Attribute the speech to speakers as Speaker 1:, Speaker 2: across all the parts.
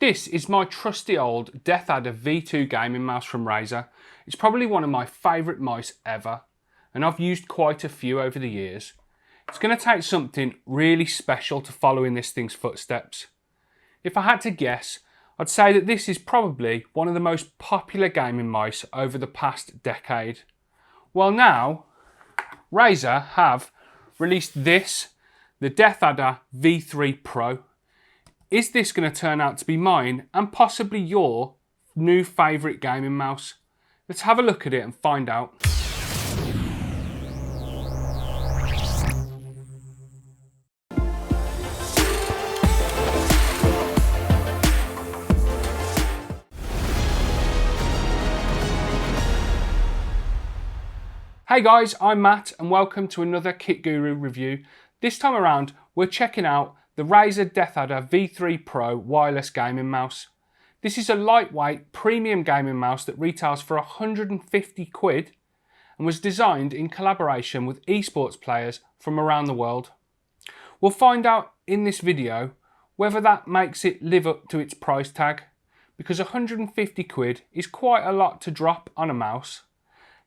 Speaker 1: This is my trusty old Deathadder V2 gaming mouse from Razer. It's probably one of my favourite mice ever, and I've used quite a few over the years. It's going to take something really special to follow in this thing's footsteps. If I had to guess, I'd say that this is probably one of the most popular gaming mice over the past decade. Well, now, Razer have released this, the Deathadder V3 Pro. Is this going to turn out to be mine and possibly your new favourite gaming mouse? Let's have a look at it and find out. Hey guys, I'm Matt and welcome to another Kit Guru review. This time around, we're checking out the Razer Deathadder V3 Pro wireless gaming mouse. This is a lightweight premium gaming mouse that retails for 150 quid and was designed in collaboration with esports players from around the world. We'll find out in this video whether that makes it live up to its price tag, because 150 quid is quite a lot to drop on a mouse.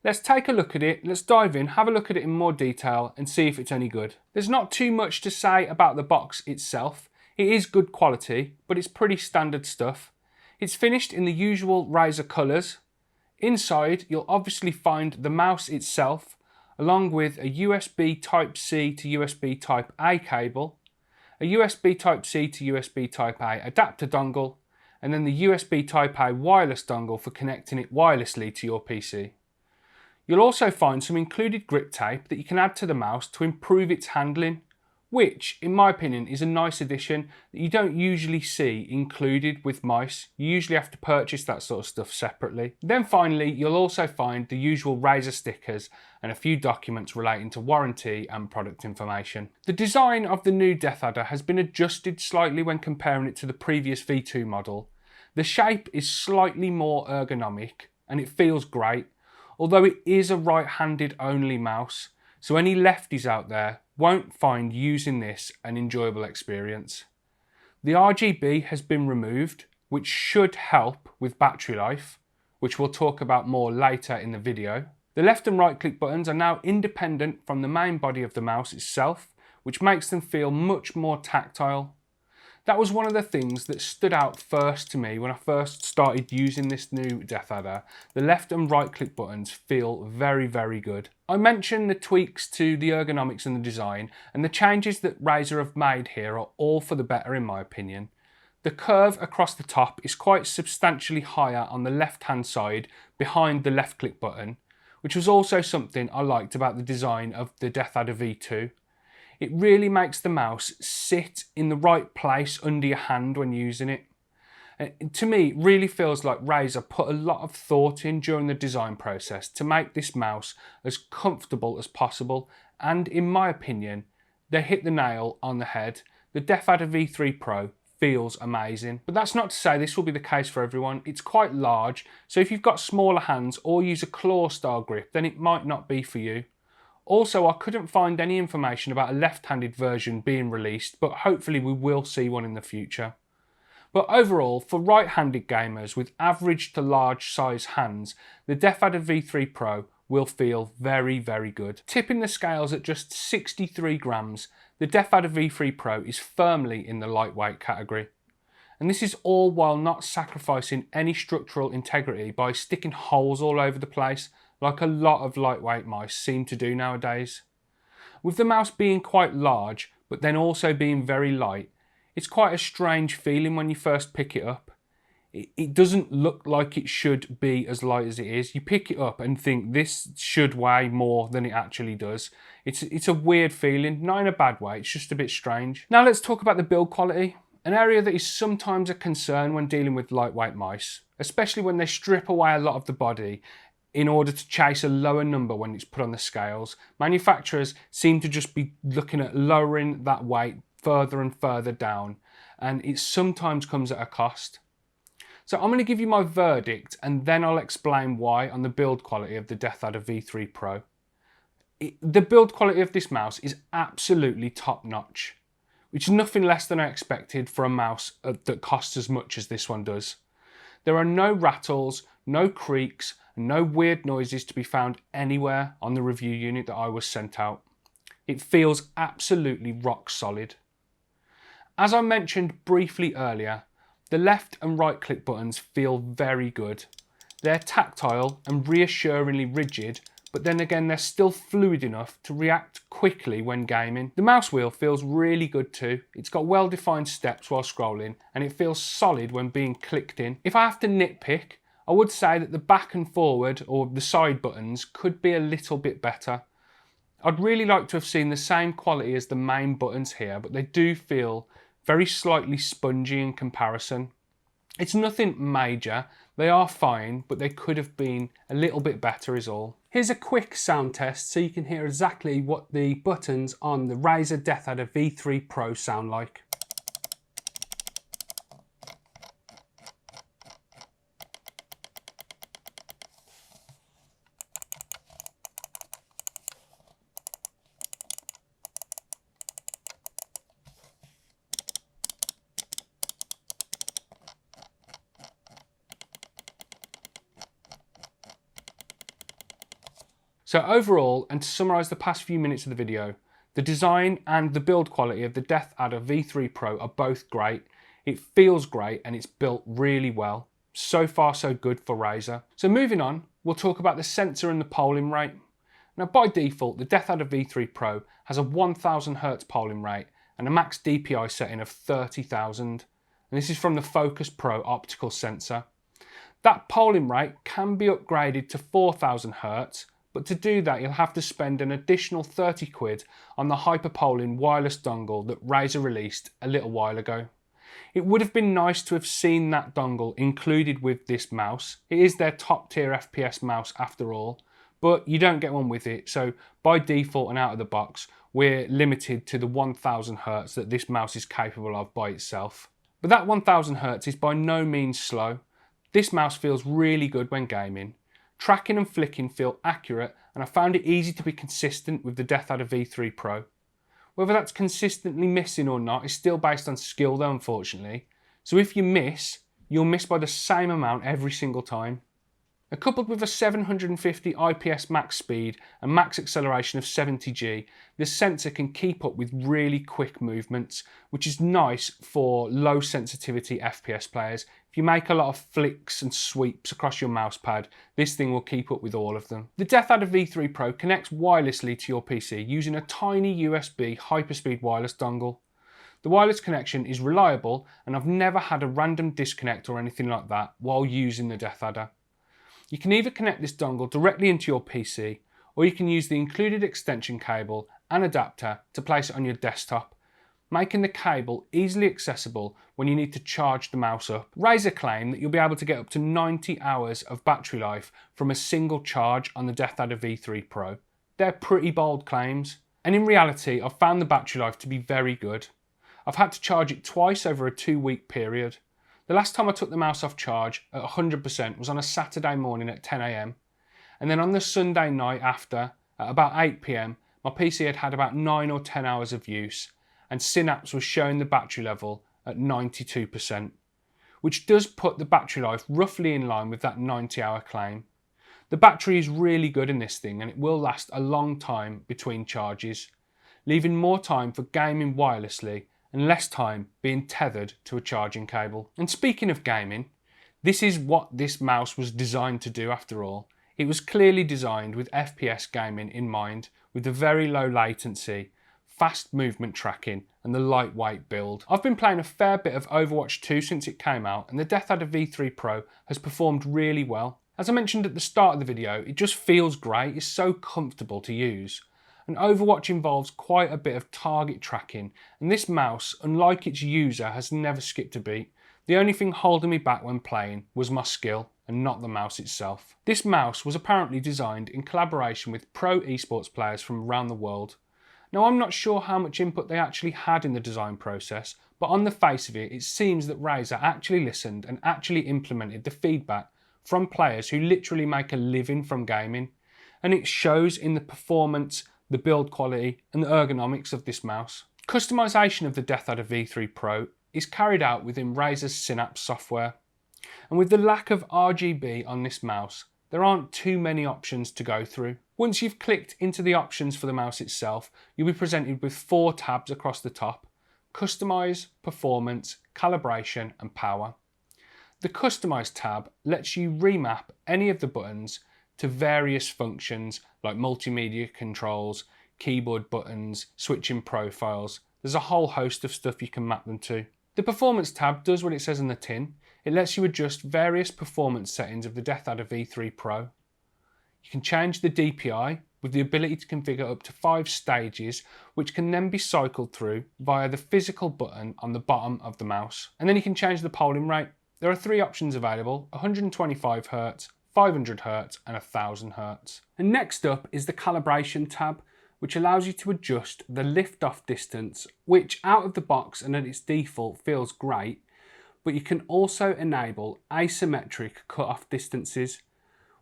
Speaker 1: Let's take a look at it, let's dive in, have a look at it in more detail and see if it's any good. There's not too much to say about the box itself. It is good quality, but it's pretty standard stuff. It's finished in the usual Razer colours. Inside, you'll obviously find the mouse itself, along with a USB Type-C to USB Type-A cable, a USB Type-C to USB Type-A adapter dongle, and then the USB Type-A wireless dongle for connecting it wirelessly to your PC. You'll also find some included grip tape that you can add to the mouse to improve its handling, which, in my opinion, is a nice addition that you don't usually see included with mice. You usually have to purchase that sort of stuff separately. Then finally, you'll also find the usual Razer stickers and a few documents relating to warranty and product information. The design of the new Deathadder has been adjusted slightly when comparing it to the previous V2 model. The shape is slightly more ergonomic and it feels great, although it is a right-handed only mouse, so any lefties out there won't find using this an enjoyable experience. The RGB has been removed, which should help with battery life, which we'll talk about more later in the video. The left and right click buttons are now independent from the main body of the mouse itself, which makes them feel much more tactile. That was one of the things that stood out first to me when I first started using this new Deathadder. The left and right click buttons feel very, very good. I mentioned the tweaks to the ergonomics and the design, and the changes that Razer have made here are all for the better in my opinion. The curve across the top is quite substantially higher on the left hand side behind the left click button, which was also something I liked about the design of the Deathadder V2. It really makes the mouse sit in the right place under your hand when using it. And to me, it really feels like Razer put a lot of thought in during the design process to make this mouse as comfortable as possible, and in my opinion, they hit the nail on the head. The Deathadder V3 Pro feels amazing. But that's not to say this will be the case for everyone. It's quite large, so if you've got smaller hands or use a claw style grip, then it might not be for you. Also, I couldn't find any information about a left-handed version being released, but hopefully we will see one in the future. But overall, for right-handed gamers with average to large size hands, the Deathadder V3 Pro will feel very, very good. Tipping the scales at just 63 grams, the Deathadder V3 Pro is firmly in the lightweight category. And this is all while not sacrificing any structural integrity by sticking holes all over the place, like a lot of lightweight mice seem to do nowadays. With the mouse being quite large, but then also being very light, it's quite a strange feeling when you first pick it up. It doesn't look like it should be as light as it is. You pick it up and think this should weigh more than it actually does. It's a weird feeling, not in a bad way, it's just a bit strange. Now let's talk about the build quality, an area that is sometimes a concern when dealing with lightweight mice, especially when they strip away a lot of the body in order to chase a lower number when it's put on the scales. Manufacturers seem to just be looking at lowering that weight further and further down, and it sometimes comes at a cost. So I'm going to give you my verdict and then I'll explain why on the build quality of the Deathadder V3 Pro. The build quality of this mouse is absolutely top notch. which is nothing less than I expected for a mouse that costs as much as this one does. There are no rattles, no creaks, and no weird noises to be found anywhere on the review unit that I was sent out. It feels absolutely rock solid. As I mentioned briefly earlier, the left and right click buttons feel very good. They're tactile and reassuringly rigid, but then again they're still fluid enough to react quickly when gaming. The mouse wheel feels really good too. It's got well-defined steps while scrolling, and it feels solid when being clicked in. If I have to nitpick, I would say that the back and forward or the side buttons could be a little bit better. I'd really like to have seen the same quality as the main buttons here, but they do feel very slightly spongy in comparison. It's nothing major, they are fine, but they could have been a little bit better is all. Here's a quick sound test so you can hear exactly what the buttons on the Razer Deathadder V3 Pro sound like. So overall, and to summarise the past few minutes of the video, the design and the build quality of the Deathadder V3 Pro are both great. It feels great and it's built really well. So far so good for Razer. So moving on, we'll talk about the sensor and the polling rate. Now by default, the Deathadder V3 Pro has a 1000 Hz polling rate and a max DPI setting of 30,000. And this is from the Focus Pro optical sensor. That polling rate can be upgraded to 4000 Hz, but to do that you'll have to spend an additional 30 quid on the hyperpolling wireless dongle that Razer released a little while ago. It would have been nice to have seen that dongle included with this mouse. It is their top tier FPS mouse after all, but you don't get one with it, so by default and out of the box we're limited to the 1000 Hz that this mouse is capable of by itself. But that 1000 Hz is by no means slow. This mouse feels really good when gaming. Tracking and flicking feel accurate, and I found it easy to be consistent with the Deathadder V3 Pro. Whether that's consistently missing or not is still based on skill though, unfortunately. So if you miss, you'll miss by the same amount every single time. Coupled with a 750 IPS max speed and max acceleration of 70G, the sensor can keep up with really quick movements, which is nice for low sensitivity FPS players. If you make a lot of flicks and sweeps across your mousepad, this thing will keep up with all of them. The Deathadder V3 Pro connects wirelessly to your PC using a tiny USB hyperspeed wireless dongle. The wireless connection is reliable, and I've never had a random disconnect or anything like that while using the Deathadder. You can either connect this dongle directly into your PC, or you can use the included extension cable and adapter to place it on your desktop, making the cable easily accessible when you need to charge the mouse up. Razer claim that you'll be able to get up to 90 hours of battery life from a single charge on the Deathadder V3 Pro. They're pretty bold claims, and in reality I've found the battery life to be very good. I've had to charge it twice over a 2-week period. The last time I took the mouse off charge at 100% was on a Saturday morning at 10 AM, and then on the Sunday night after, at about 8 PM, my PC had had about 9 or 10 hours of use, and Synapse was showing the battery level at 92%, which does put the battery life roughly in line with that 90-hour claim. The battery is really good in this thing, and it will last a long time between charges, leaving more time for gaming wirelessly and less time being tethered to a charging cable. And speaking of gaming, this is what this mouse was designed to do after all. It was clearly designed with FPS gaming in mind, with the very low latency, fast movement tracking and the lightweight build. I've been playing a fair bit of Overwatch 2 since it came out, and the Deathadder V3 Pro has performed really well. As I mentioned at the start of the video, it just feels great, it's so comfortable to use. And Overwatch involves quite a bit of target tracking, and this mouse, unlike its user, has never skipped a beat. The only thing holding me back when playing was my skill, and not the mouse itself. This mouse was apparently designed in collaboration with pro esports players from around the world. Now I'm not sure how much input they actually had in the design process, but on the face of it, it seems that Razer actually listened and actually implemented the feedback from players who literally make a living from gaming, and it shows in the performance, the build quality and the ergonomics of this mouse. Customization of the Deathadder V3 Pro is carried out within Razer's Synapse software, and with the lack of RGB on this mouse, there aren't too many options to go through. Once you've clicked into the options for the mouse itself, you'll be presented with 4 tabs across the top: Customize, Performance, Calibration and Power. The Customize tab lets you remap any of the buttons to various functions like multimedia controls, keyboard buttons, switching profiles. There's a whole host of stuff you can map them to. The Performance tab does what it says on the tin. It lets you adjust various performance settings of the Deathadder V3 Pro. You can change the DPI with the ability to configure up to 5 stages, which can then be cycled through via the physical button on the bottom of the mouse. And then you can change the polling rate. There are 3 options available: 125 Hz, 500 Hz and 1000 Hz. And next up is the Calibration tab, which allows you to adjust the lift-off distance, which out of the box and at its default feels great, but you can also enable asymmetric cut-off distances,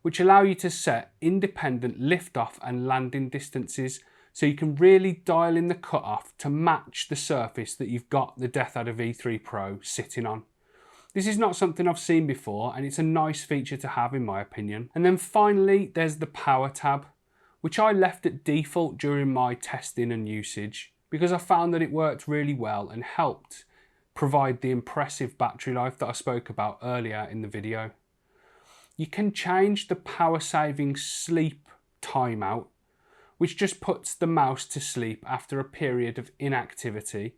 Speaker 1: which allow you to set independent lift-off and landing distances, so you can really dial in the cut-off to match the surface that you've got the Deathadder V3 Pro sitting on. This is not something I've seen before, and it's a nice feature to have in my opinion. And then finally, there's the Power tab, which I left at default during my testing and usage because I found that it worked really well and helped provide the impressive battery life that I spoke about earlier in the video. You can change the power saving sleep timeout, which just puts the mouse to sleep after a period of inactivity.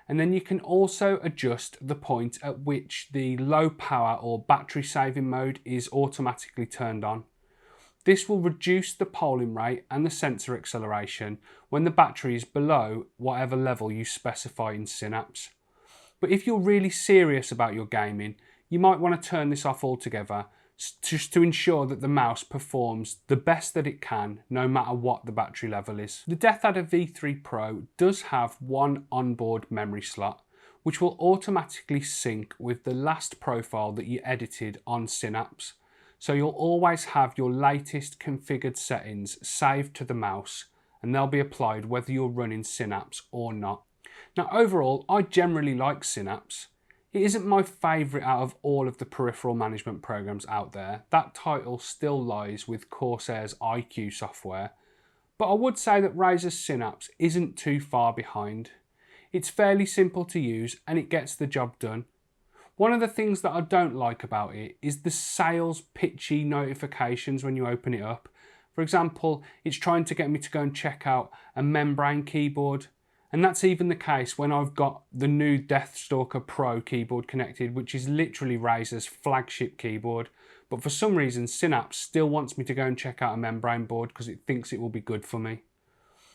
Speaker 1: And then you can also adjust the point at which the low power or battery saving mode is automatically turned on. This will reduce the polling rate and the sensor acceleration when the battery is below whatever level you specify in Synapse. But if you're really serious about your gaming, you might want to turn this off altogether, just to ensure that the mouse performs the best that it can, no matter what the battery level is. The Deathadder V3 Pro does have one onboard memory slot, which will automatically sync with the last profile that you edited on Synapse. So you'll always have your latest configured settings saved to the mouse, and they'll be applied whether you're running Synapse or not. Now overall, I generally like Synapse. It isn't my favourite out of all of the peripheral management programs out there. That title still lies with Corsair's iQ software, but I would say that Razer's Synapse isn't too far behind. It's fairly simple to use and it gets the job done. One of the things that I don't like about it is the sales pitchy notifications when you open it up. For example, it's trying to get me to go and check out a membrane keyboard. And that's even the case when I've got the new Deathstalker Pro keyboard connected, which is literally Razer's flagship keyboard. But for some reason, Synapse still wants me to go and check out a membrane board because it thinks it will be good for me.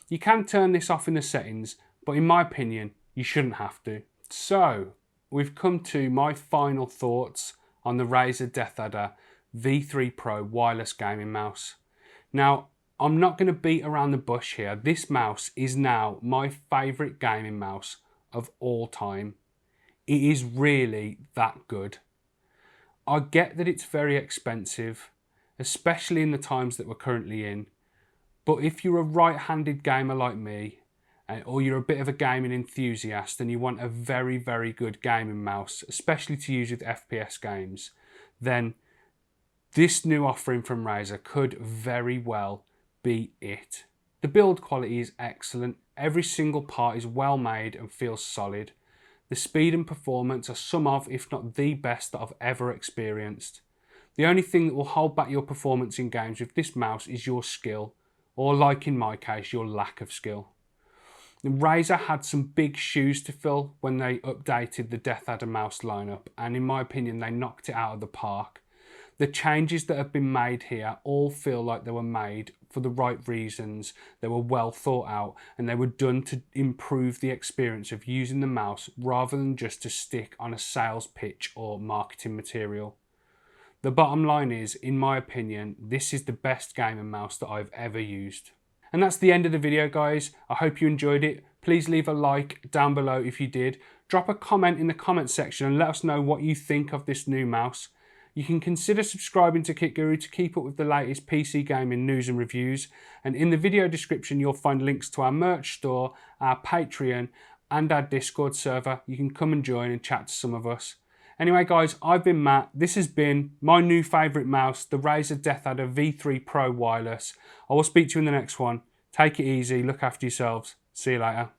Speaker 1: You can turn this off in the settings, but in my opinion, you shouldn't have to. So, we've come to my final thoughts on the Razer Deathadder V3 Pro wireless gaming mouse. Now, I'm not going to beat around the bush here. This mouse is now my favourite gaming mouse of all time. It is really that good. I get that it's very expensive, especially in the times that we're currently in. But if you're a right-handed gamer like me, or you're a bit of a gaming enthusiast and you want a very, very good gaming mouse, especially to use with FPS games, then this new offering from Razer could very well be it. The build quality is excellent. Every single part is well made and feels solid. The speed and performance are some of, if not the best that I've ever experienced. The only thing that will hold back your performance in games with this mouse is your skill, or like in my case, your lack of skill. The Razer had some big shoes to fill when they updated the Deathadder mouse lineup, and in my opinion they knocked it out of the park. The changes that have been made here all feel like they were made for the right reasons. They were well thought out and they were done to improve the experience of using the mouse rather than just to stick on a sales pitch or marketing material. The bottom line is, in my opinion, this is the best gaming mouse that I've ever used. And that's the end of the video, guys. I hope you enjoyed it. Please leave a like down below if you did. Drop a comment in the comment section and let us know what you think of this new mouse. You can consider subscribing to Kit Guru to keep up with the latest PC gaming news and reviews. And in the video description, you'll find links to our merch store, our Patreon, and our Discord server. You can come and join and chat to some of us. Anyway guys, I've been Matt. This has been my new favourite mouse, the Razer Deathadder V3 Pro wireless. I will speak to you in the next one. Take it easy, look after yourselves. See you later.